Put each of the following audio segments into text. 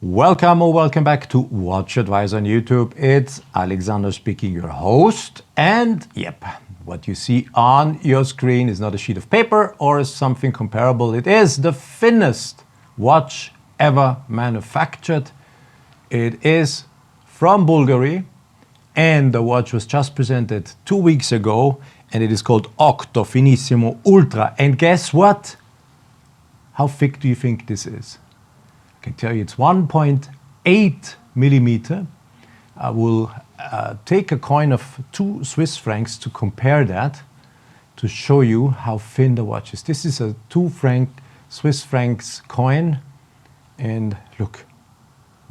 Welcome or welcome back to WatchAdvisor on YouTube. It's Alexander speaking, your host. And yep, what you see on your screen is not a sheet of paper or something comparable. It is the thinnest watch ever manufactured. It is from Bulgari, and the watch was just presented 2 weeks ago, and it is called Octo Finissimo Ultra. And guess what? How thick do you think this is? I can tell you it's 1.8 millimeter. I will take a coin of 2 Swiss francs to compare that, to show you how thin the watch is. This is a 2 Swiss francs coin, and look,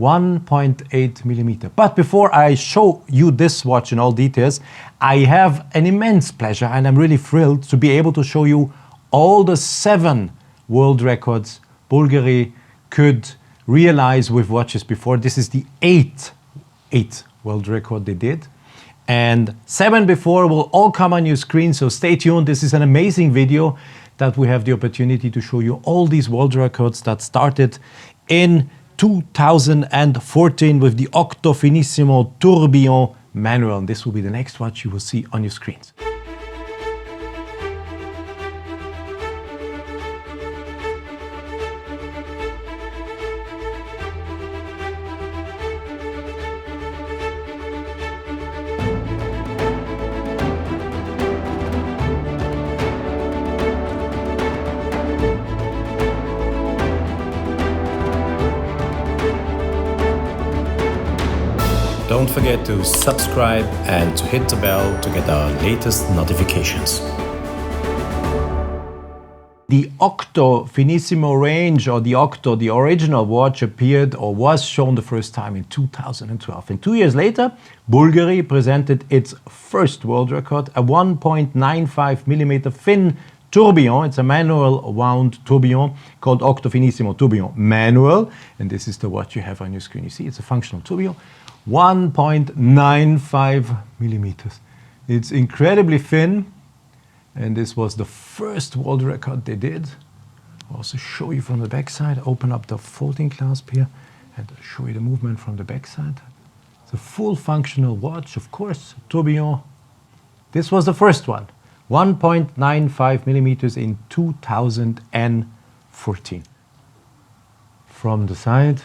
1.8 millimeter. But before I show you this watch in all details, I have an immense pleasure, and I'm really thrilled to be able to show you all the 7 world records Bulgari could realize with watches before. This is the 8th world record they did, and 7 before will all come on your screen, so stay tuned. This is an amazing video that we have the opportunity to show you all these world records that started in 2014 with the Octo Finissimo Tourbillon manual. And this will be the next watch you will see on your screens. Don't forget to subscribe and to hit the bell to get our latest notifications. The Octo Finissimo range, or the Octo, the original watch, appeared or was shown the first time in 2012. And 2 years later, Bulgari presented its first world record, a 1.95 millimeter thin tourbillon. It's a manual wound tourbillon called Octo Finissimo Tourbillon Manual. And this is the watch you have on your screen. You see, it's a functional tourbillon. 1.95 millimeters. It's incredibly thin, and this was the first world record they did. I'll also show you from the back side. Open up the folding clasp here and I'll show you the movement from the back side. It's a full functional watch, of course, tourbillon. This was the first one, 1.95 millimeters in 2014. From the side,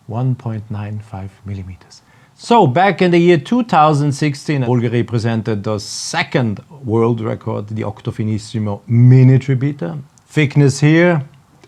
1.95 millimeters. So back in the year 2016, Bulgari presented the second world record, the Octo Finissimo minute repeater. Thickness here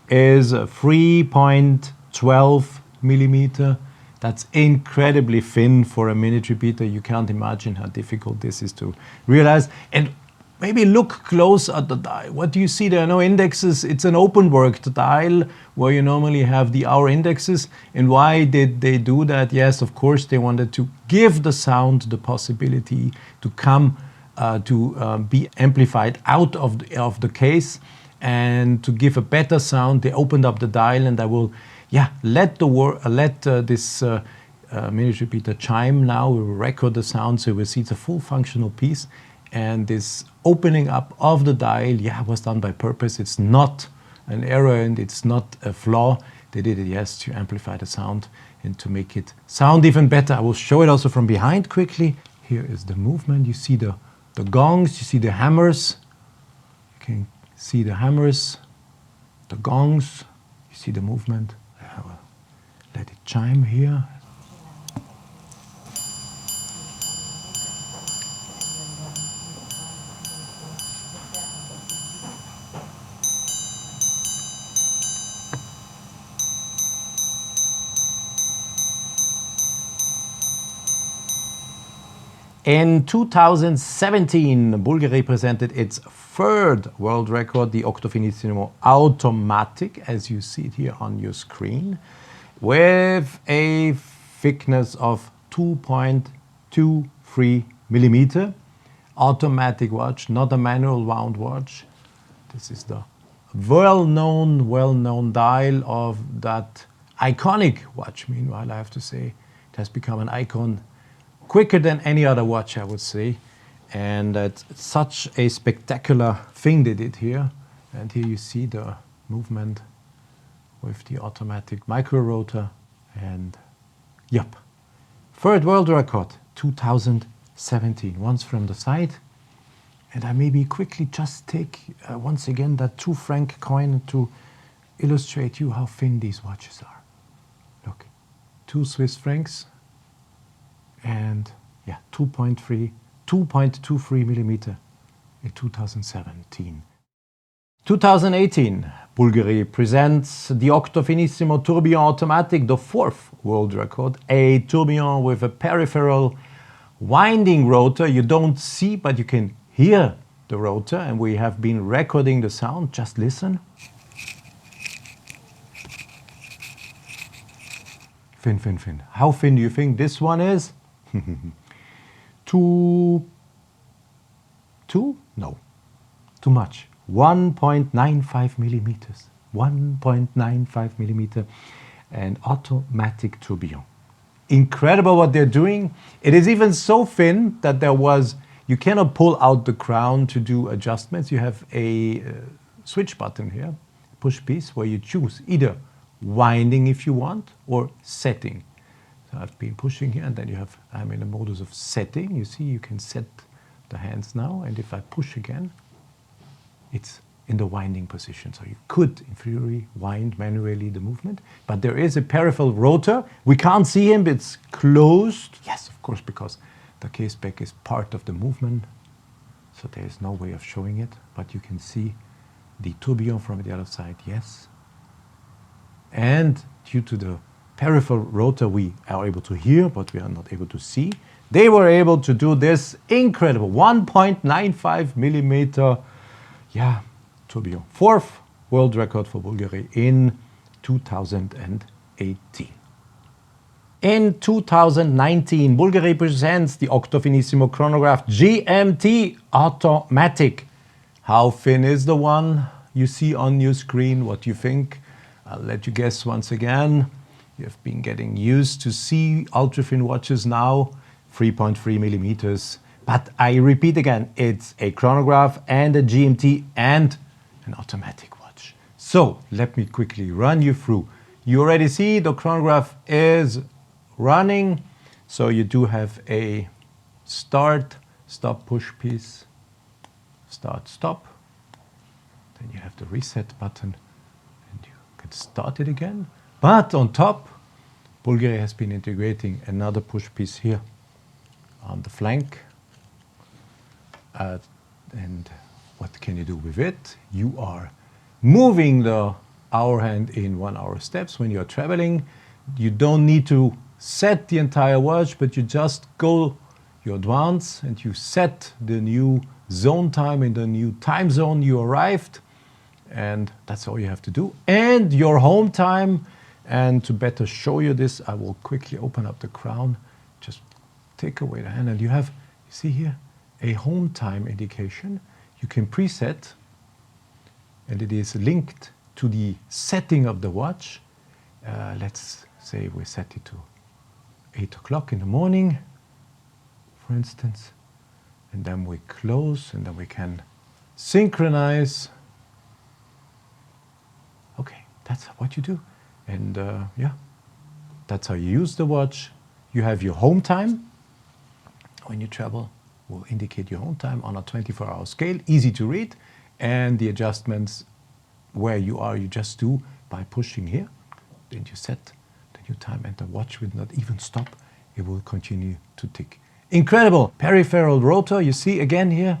is 3.12 millimeter. That's incredibly thin for a minute repeater. You can't imagine how difficult this is to realize. And maybe look close at the dial. What do you see? There are no indexes. It's an open worked dial where you normally have the hour indexes. And why did they do that? Yes, of course, they wanted to give the sound the possibility to come be amplified out of the case, and to give a better sound. They opened up the dial, and I will let this minute repeater chime now. We will record the sound, so we'll see it's a full functional piece. And this opening up of the dial, was done by purpose. It's not an error and it's not a flaw. They did it, yes, to amplify the sound and to make it sound even better. I will show it also from behind quickly. Here is the movement. You see the gongs, you see the hammers. You can see the hammers, the gongs. You see the movement. I will let it chime here. In 2017, Bulgari presented its third world record, the Octo Finissimo Automatic, as you see it here on your screen, with a thickness of 2.23 millimeter. Automatic watch, not a manual wound watch. This is the well-known dial of that iconic watch. Meanwhile, I have to say, it has become an icon quicker than any other watch, I would say. And it's such a spectacular thing they did here. And here you see the movement with the automatic micro rotor. And yep, third world record, 2017, once from the side. And I maybe quickly just take once again that 2 franc coin to illustrate you how thin these watches are. Look, 2 Swiss francs and yeah, 2.23 millimeter in 2017. 2018, Bulgari presents the Octo Finissimo Tourbillon Automatic, the 4th world record, a tourbillon with a peripheral winding rotor. You don't see, but you can hear the rotor, and we have been recording the sound. Just listen. Thin, thin, thin. How thin do you think this one is? Two? No, too much. 1.95 millimeters. 1.95 millimeter, and automatic tourbillon. Incredible what they're doing. It is even so thin that you cannot pull out the crown to do adjustments. You have a switch button here, push piece, where you choose either winding if you want or setting. So I've been pushing here, and then I'm in a modus of setting. You see, you can set the hands now, and if I push again, it's in the winding position. So you could, in theory, wind manually the movement, but there is a peripheral rotor. We can't see him, it's closed. Yes, of course, because the case back is part of the movement, so there is no way of showing it, but you can see the tourbillon from the other side, yes. And due to the peripheral rotor, we are able to hear, but we are not able to see. They were able to do this incredible 1.95 millimeter, yeah, tourbillon. 4th world record for Bulgari in 2018. In 2019, Bulgari presents the Octo Finissimo Chronograph GMT Automatic. How thin is the one you see on your screen? What do you think? I'll let you guess once again. You've been getting used to see ultra-thin watches now, 3.3 millimeters. But I repeat again, it's a chronograph and a GMT and an automatic watch. So let me quickly run you through. You already see the chronograph is running. So you do have a start, stop, push piece, start, stop. Then you have the reset button and you can start it again. But on top, Bulgari has been integrating another push piece here on the flank. And what can you do with it? You are moving the hour hand in 1 hour steps when you're traveling. You don't need to set the entire watch, but you just go, you advance and you set the new zone time in the new time zone you arrived. And that's all you have to do. And your home time. And to better show you this, I will quickly open up the crown. Just take away the hand, and you see here, a home time indication. You can preset, and it is linked to the setting of the watch. Let's say we set it to 8 o'clock in the morning, for instance. And then we close, and then we can synchronize. Okay, that's what you do. And yeah, that's how you use the watch. You have your home time. When you travel, will indicate your home time on a 24-hour scale, easy to read. And the adjustments where you are, you just do by pushing here. Then you set the new time, and the watch will not even stop. It will continue to tick. Incredible peripheral rotor. You see again here,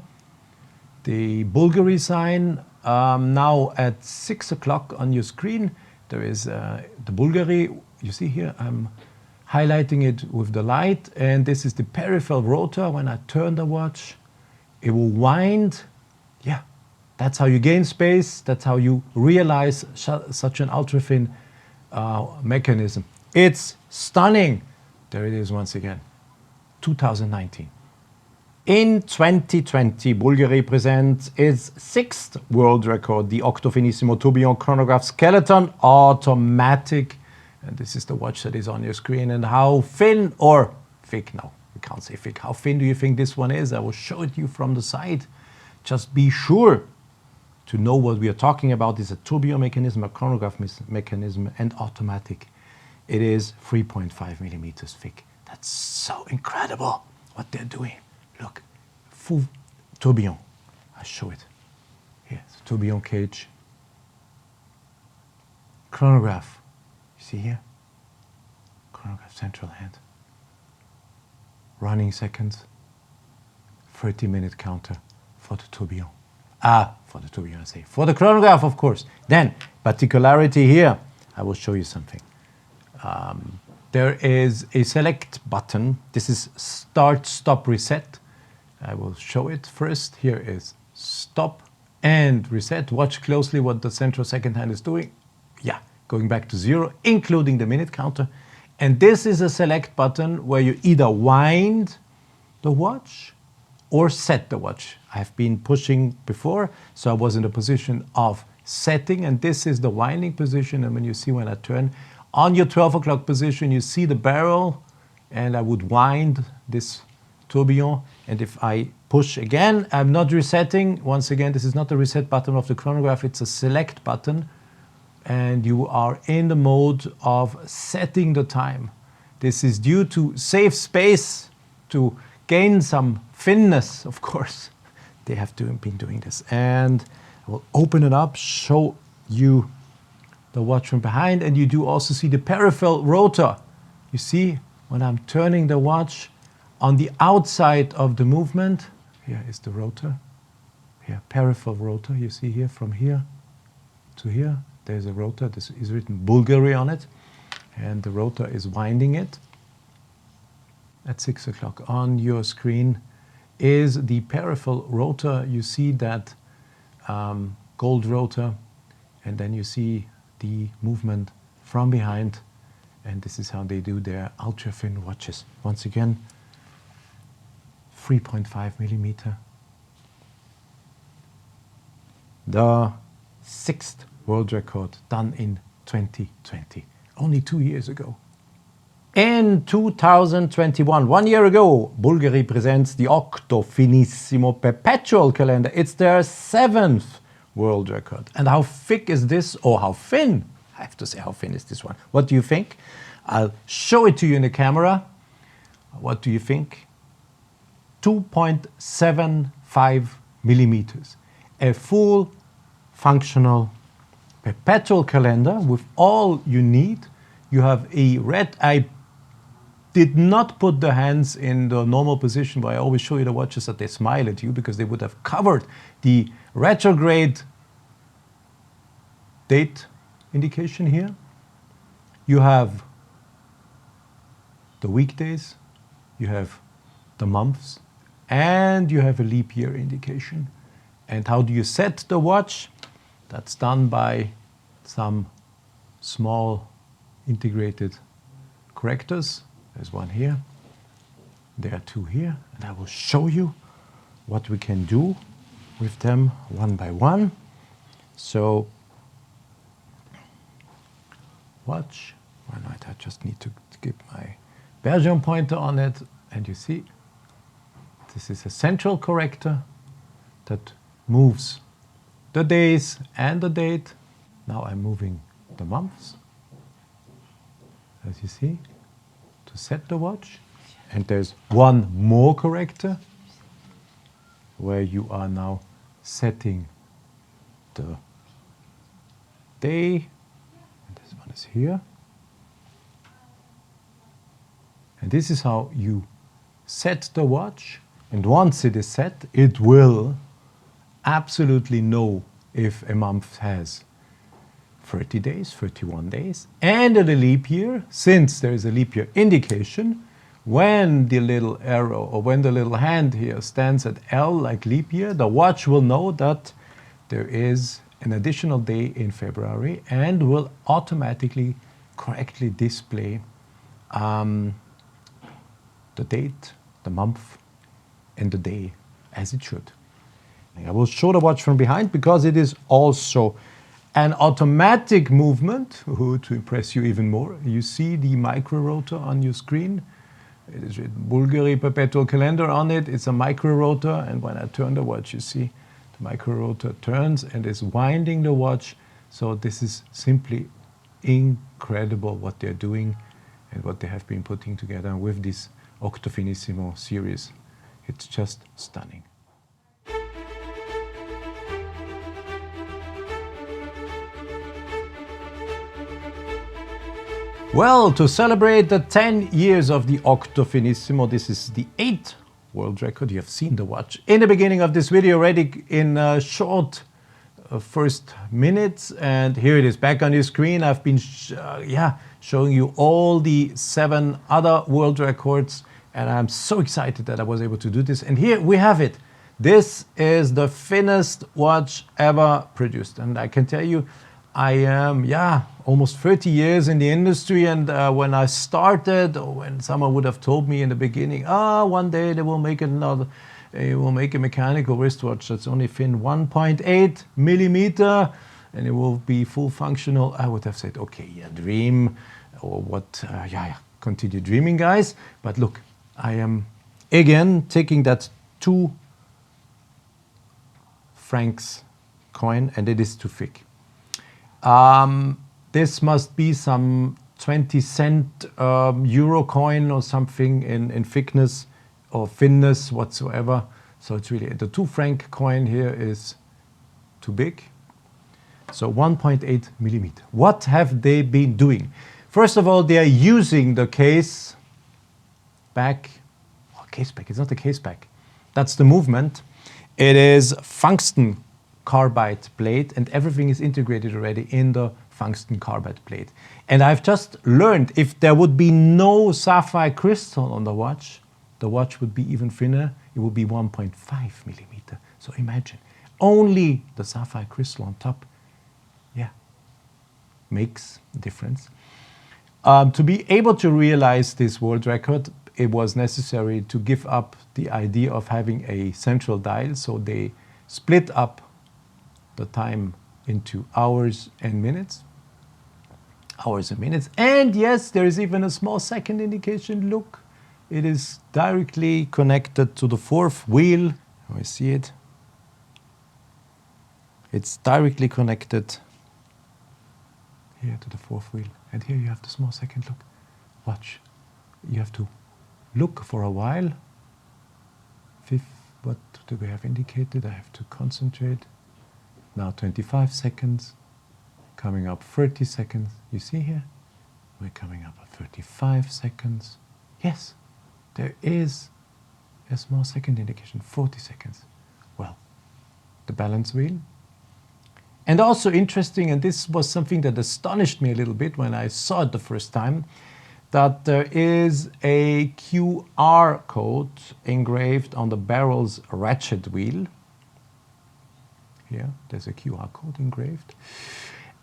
the Bulgari sign. Now at 6 o'clock on your screen, there is the Bulgari. You see here, I'm highlighting it with the light, and this is the peripheral rotor. When I turn the watch, it will wind. Yeah, that's how you gain space. That's how you realize such an ultra-thin mechanism. It's stunning. There it is once again, 2019. In 2020, Bulgari presents its 6th world record, the Octo Finissimo Tourbillon Chronograph Skeleton Automatic. And this is the watch that is on your screen. And how thin or thick, no, we can't say thick. How thin do you think this one is? I will show it you from the side. Just be sure to know what we are talking about, is a tourbillon mechanism, a chronograph mechanism, and automatic. It is 3.5 millimeters thick. That's so incredible what they're doing. Look, full tourbillon. I'll show it. Here, it's a tourbillon cage. Chronograph. You see here? Chronograph central hand. Running seconds. 30-minute counter for the tourbillon. For the tourbillon, I say. For the chronograph, of course. Then, particularity here. I will show you something. There is a select button. This is start, stop, reset. I will show it first. Here is stop and reset. Watch closely what the central second hand is doing. Yeah, going back to 0, including the minute counter. And this is a select button where you either wind the watch or set the watch. I've been pushing before, so I was in the position of setting, and this is the winding position. And when you see when I turn on your 12 o'clock position, you see the barrel, and I would wind this tourbillon. And if I push again, I'm not resetting. Once again, this is not the reset button of the chronograph, it's a select button. And you are in the mode of setting the time. This is due to save space, to gain some thinness, of course. They have been doing this. And I will open it up, show you the watch from behind, and you do also see the peripheral rotor. You see, when I'm turning the watch on the outside of the movement, here is the rotor. Here, peripheral rotor, you see here, from here to here. There's a rotor, this is written Bulgari on it, and the rotor is winding it. At 6 o'clock on your screen is the peripheral rotor. You see that gold rotor, and then you see the movement from behind, and this is how they do their ultra thin watches. Once again, 3.5 millimeter. The 6th world record done in 2020, only 2 years ago. In 2021, 1 year ago, Bulgari presents the Octo Finissimo Perpetual calendar. It's their 7th world record. And how thick is this, or how thin? I have to say, how thin is this one? What do you think? I'll show it to you in the camera. What do you think? 2.75 millimeters. A full functional perpetual calendar with all you need. You have a red, I did not put the hands in the normal position where I always show you the watches that they smile at you, because they would have covered the retrograde date indication here. You have the weekdays, you have the months, and you have a leap year indication. And how do you set the watch? That's done by some small integrated correctors. There's one here, there are two here, and I will show you what we can do with them one by one. So, watch, why not? I just need to get my Belgian pointer on it, and you see, this is a central corrector that moves the days and the date. Now I'm moving the months, as you see, to set the watch. And there's one more corrector where you are now setting the day. And this one is here. And this is how you set the watch. And once it is set, it will absolutely know if a month has 30 days, 31 days, and a leap year. Since there is a leap year indication, when the little arrow or when the little hand here stands at L like leap year, the watch will know that there is an additional day in February and will automatically correctly display the date, the month, and the day as it should. I will show the watch from behind because it is also an automatic movement to impress you even more. You see the micro rotor on your screen. It is written Bulgari Perpetual Calendar on it. It's a micro rotor, and when I turn the watch, you see micro rotor turns and is winding the watch. So this is simply incredible what they're doing and what they have been putting together with this Octo Finissimo series. It's just stunning. Well, to celebrate the 10 years of the Octo Finissimo, this is the 8th world record. You have seen the watch in the beginning of this video already in short first minutes, and here it is back on your screen. I've been showing you all the 7 other world records, and I'm so excited that I was able to do this. And here we have it. This is the thinnest watch ever produced, and I can tell you I am almost 30 years in the industry, and when I started, or when someone would have told me in the beginning, one day they will make a mechanical wristwatch that's only thin 1.8 millimeter and it will be full functional, I would have said, okay, dream, or what, continue dreaming, guys. But look, I am again taking that 2 francs coin, and it is too thick. This must be some 20-cent euro coin or something in thickness or thinness whatsoever. So it's really, the 2 franc coin here is too big. So 1.8 millimeter. What have they been doing? First of all, they are using the case back. Oh, case back, it's not the case back. That's the movement. It is tungsten carbide plate, and everything is integrated already in the tungsten carbide plate. And I've just learned if there would be no sapphire crystal on the watch would be even thinner. It would be 1.5 millimeter. So imagine, only the sapphire crystal on top, makes a difference. To be able to realize this world record, it was necessary to give up the idea of having a central dial. So they split up the time into hours and minutes. And yes, there is even a small second indication. Look, it is directly connected to the 4th wheel. I see it. It's directly connected here to the 4th wheel. And here you have the small second. Look, watch. You have to look for a while. 5th, what do we have indicated? I have to concentrate. Now 25 seconds, coming up 30 seconds. You see here? We're coming up at 35 seconds. Yes, there is a small second indication, 40 seconds. Well, the balance wheel. And also interesting, and this was something that astonished me a little bit when I saw it the first time, that there is a QR code engraved on the barrel's ratchet wheel. Here, there's a QR code engraved.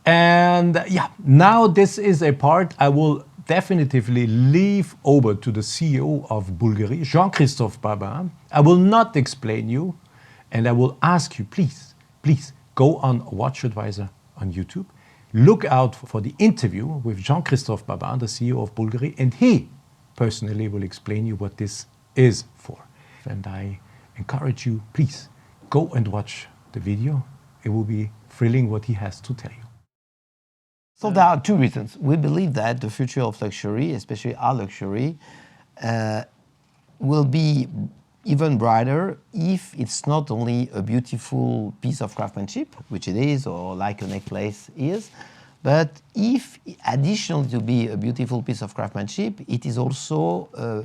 And now this is a part I will definitively leave over to the CEO of Bulgari, Jean-Christophe Babin. I will not explain you, and I will ask you, please go on WatchAdvisor on YouTube. Look out for the interview with Jean-Christophe Babin, the CEO of Bulgari, and he personally will explain you what this is for. And I encourage you, please go and watch the video. It will be thrilling what he has to tell you. So there are 2 reasons. We believe that the future of luxury, especially our luxury, will be even brighter if it's not only a beautiful piece of craftsmanship, which it is, or like a necklace is, but if additionally to be a beautiful piece of craftsmanship, it is also a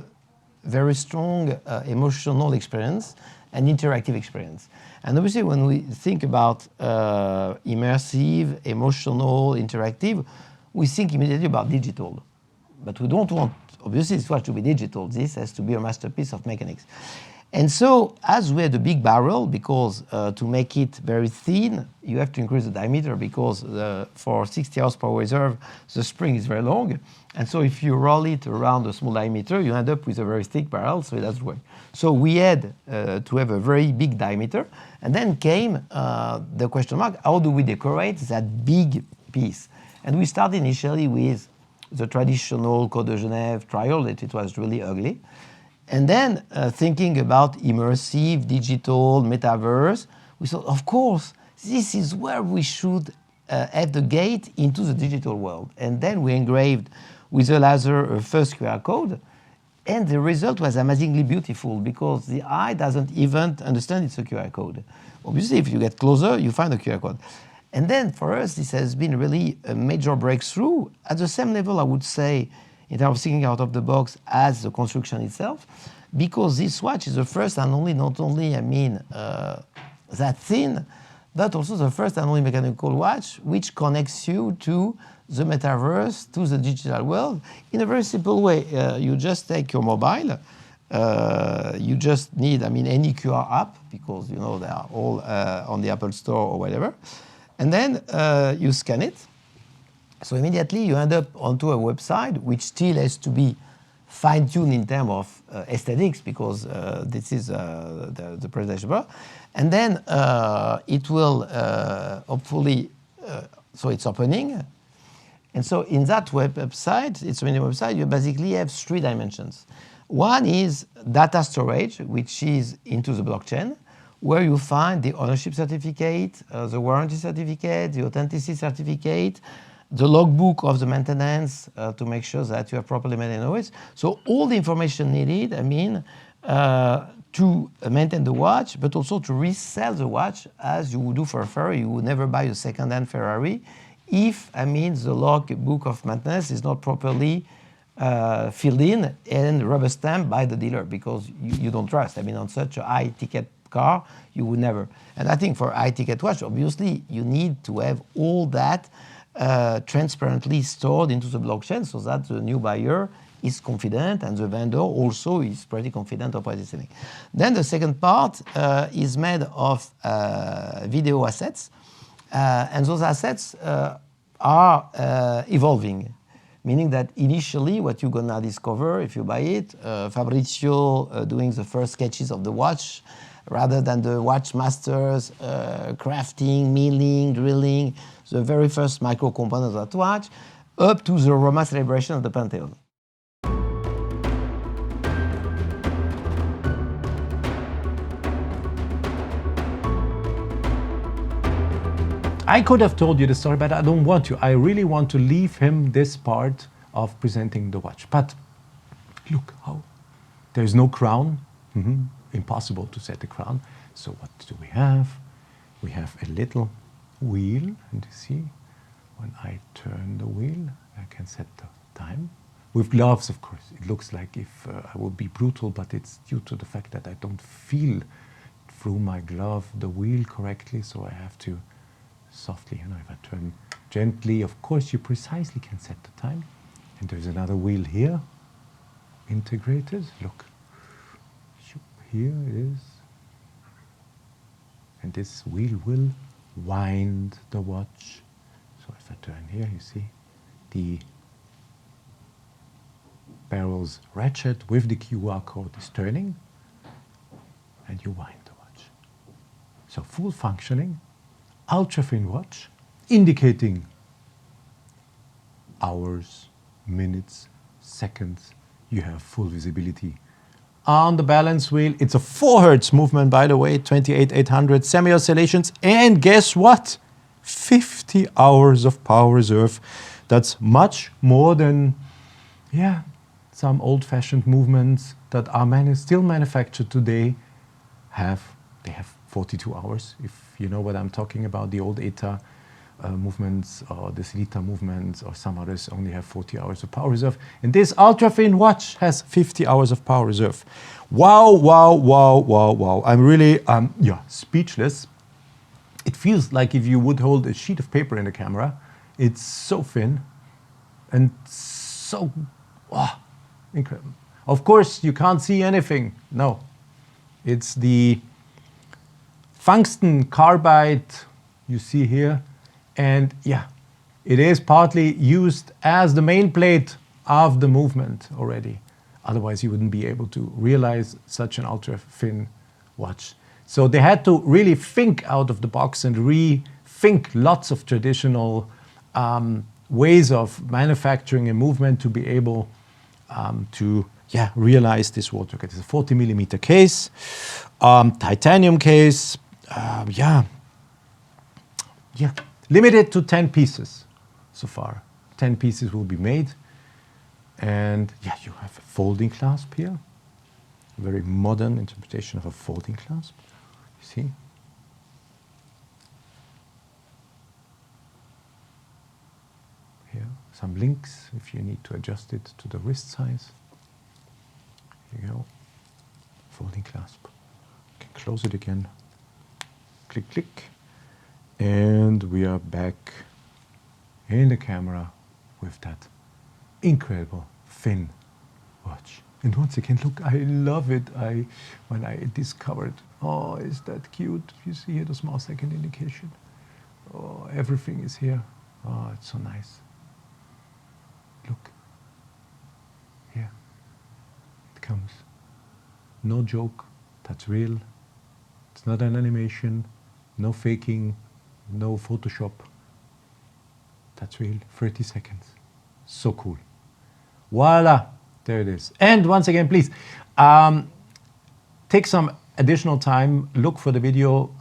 very strong emotional experience and interactive experience. And obviously when we think about immersive, emotional, interactive, we think immediately about digital. But we don't want, obviously, this watch to be digital. This has to be a masterpiece of mechanics. And so, as we had a big barrel, because to make it very thin, you have to increase the diameter, because for 60 horsepower reserve, the spring is very long. And so if you roll it around a small diameter, you end up with a very thick barrel, so it doesn't work. So we had to have a very big diameter. And then came the question mark, how do we decorate that big piece? And we started initially with the traditional Côte de Genève trial, that it was really ugly. And then thinking about immersive, digital, metaverse, we thought, of course, this is where we should have the gate into the digital world. And then we engraved with a laser a first QR code, and the result was amazingly beautiful because the eye doesn't even understand it's a QR code. Obviously, if you get closer, you find a QR code. And then for us, this has been really a major breakthrough. At the same level, I would say, in terms of thinking out of the box as the construction itself, because this watch is the first and only, not only, that thin, but also the first and only mechanical watch which connects you to the metaverse, to the digital world, in a very simple way. You just take your mobile, you just need, any QR app, because, they are all on the Apple Store or whatever, and then you scan it. So immediately you end up onto a website which still has to be fine-tuned in terms of aesthetics, because this is the presentation. And then it will hopefully, so it's opening. And so in that website, it's a mini website, you basically have 3 dimensions. One is data storage, which is into the blockchain, where you find the ownership certificate, the warranty certificate, the authenticity certificate, the logbook of the maintenance to make sure that you have properly maintained always. So all the information needed, to maintain the watch, but also to resell the watch as you would do for a Ferrari. You would never buy a second-hand Ferrari if, the logbook of maintenance is not properly filled in and rubber stamped by the dealer, because you don't trust. On such a high-ticket car, you would never. And I think for a high-ticket watch, obviously, you need to have all that transparently stored into the blockchain so that the new buyer is confident and the vendor also is pretty confident of what he's selling. Then the second part is made of video assets, and those assets are evolving, meaning that initially what you're gonna discover if you buy it, Fabrizio doing the first sketches of the watch, rather than the watch masters crafting, milling, drilling, the very first micro components of that watch, up to the Roma celebration of the Pantheon. I could have told you the story, but I don't want to. I really want to leave him this part of presenting the watch. But look how there's no crown. Impossible to set the crown. So what do we have? We have a little wheel, and you see, when I turn the wheel, I can set the time. With gloves, of course. It looks like if I would be brutal, but it's due to the fact that I don't feel through my glove the wheel correctly, so I have to softly, if I turn gently, of course you precisely can set the time. And there's another wheel here, integrated, look. Here it is. And this wheel will wind the watch. So if I turn here, you see the barrel's ratchet with the QR code is turning, and you wind the watch. So full functioning, ultra-thin watch, indicating hours, minutes, seconds. You have full visibility. On the balance wheel, it's a 4 Hertz movement, by the way, 28,800 semi-oscillations, and guess what? 50 hours of power reserve. That's much more than, some old-fashioned movements that are still manufactured today. They have 42 hours, if you know what I'm talking about. The old ETA movements or the Silita movements or some others only have 40 hours of power reserve. And this ultra-thin watch has 50 hours of power reserve. Wow, wow, wow, wow, wow. I'm really, speechless. It feels like if you would hold a sheet of paper in the camera. It's so thin and so, incredible. Of course, you can't see anything. No, it's the tungsten carbide you see here. And it is partly used as the main plate of the movement already. Otherwise, you wouldn't be able to realize such an ultra-thin watch. So they had to really think out of the box and rethink lots of traditional ways of manufacturing a movement to be able to realize this water. It's a 40 millimeter case, titanium case, yeah, limited to 10 pieces so far. 10 pieces will be made. And yeah, you have a folding clasp here. A very modern interpretation of a folding clasp. You see? Here, some links if you need to adjust it to the wrist size. Here you go. Folding clasp. You can close it again. Click, click. And we are back in the camera with that incredible thin watch. And once again, look, I love it. When I discovered, oh, is that cute? You see here the small second indication. Oh, everything is here. Oh, it's so nice. Look, here it comes. No joke, that's real. It's not an animation, no faking, no Photoshop. That's real, 30 seconds. So cool. Voila, there it is. And once again, please, take some additional time, look for the video.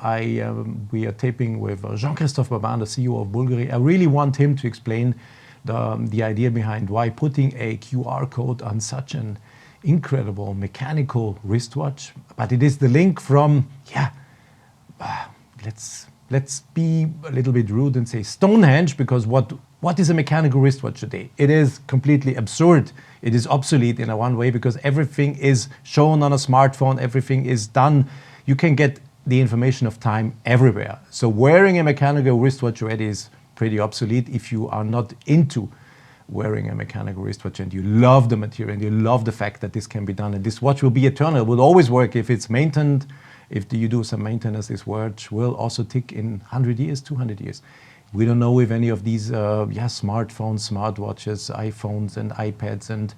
We are taping with Jean-Christophe Babin, the CEO of Bulgari. I really want him to explain the idea behind why putting a QR code on such an incredible mechanical wristwatch. But it is the link from, let's be a little bit rude and say Stonehenge, because what is a mechanical wristwatch today? It is completely absurd. It is obsolete in a one way because everything is shown on a smartphone, everything is done. You can get the information of time everywhere. So wearing a mechanical wristwatch already is pretty obsolete if you are not into wearing a mechanical wristwatch and you love the material and you love the fact that this can be done. And this watch will be eternal, it will always work if it's maintained. If you do some maintenance, this watch will also tick in 100 years, 200 years. We don't know if any of these smartphones, smartwatches, iPhones and iPads and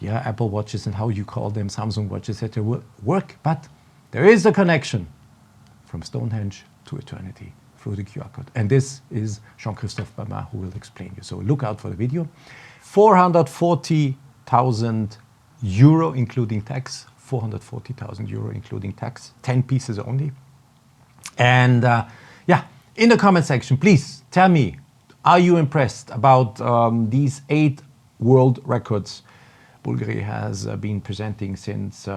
Apple watches and how you call them, Samsung watches, etc. will work, but there is a connection from Stonehenge to eternity through the QR code. And this is Jean-Christophe Babin who will explain you. So look out for the video. 440,000 euro including tax. 440,000 euro including tax, 10 pieces only. And in the comment section, please tell me, are you impressed about these 8 world records Bulgari has been presenting since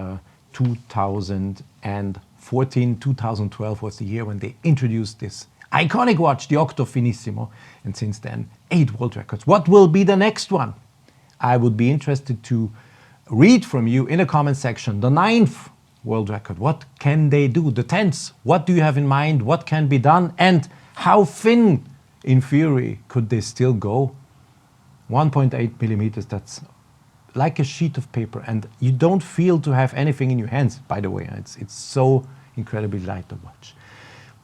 2014. 2012 was the year when they introduced this iconic watch, the Octo Finissimo, and since then 8 world records. What will be the next one? I would be interested to read from you in the comment section. The 9th world record, what can they do? The 10th, what do you have in mind? What can be done? And how thin, in theory, could they still go? 1.8 millimeters, that's like a sheet of paper. And you don't feel to have anything in your hands, by the way. It's so incredibly light to watch.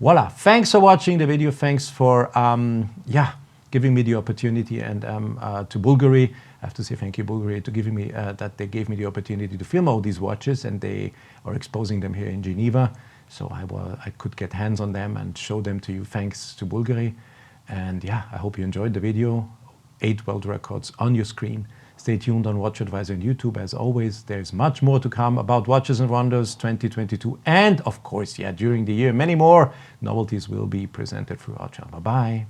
Voila, thanks for watching the video. Thanks for giving me the opportunity, and to Bulgari, I have to say thank you, Bulgari, to giving me that they gave me the opportunity to film all these watches, and they are exposing them here in Geneva, so I could get hands on them and show them to you. Thanks to Bulgari, and I hope you enjoyed the video. 8 world records on your screen. Stay tuned on WatchAdvisor on YouTube. As always, there's much more to come about Watches and Wonders 2022, and of course, during the year, many more novelties will be presented through our channel. Bye-bye.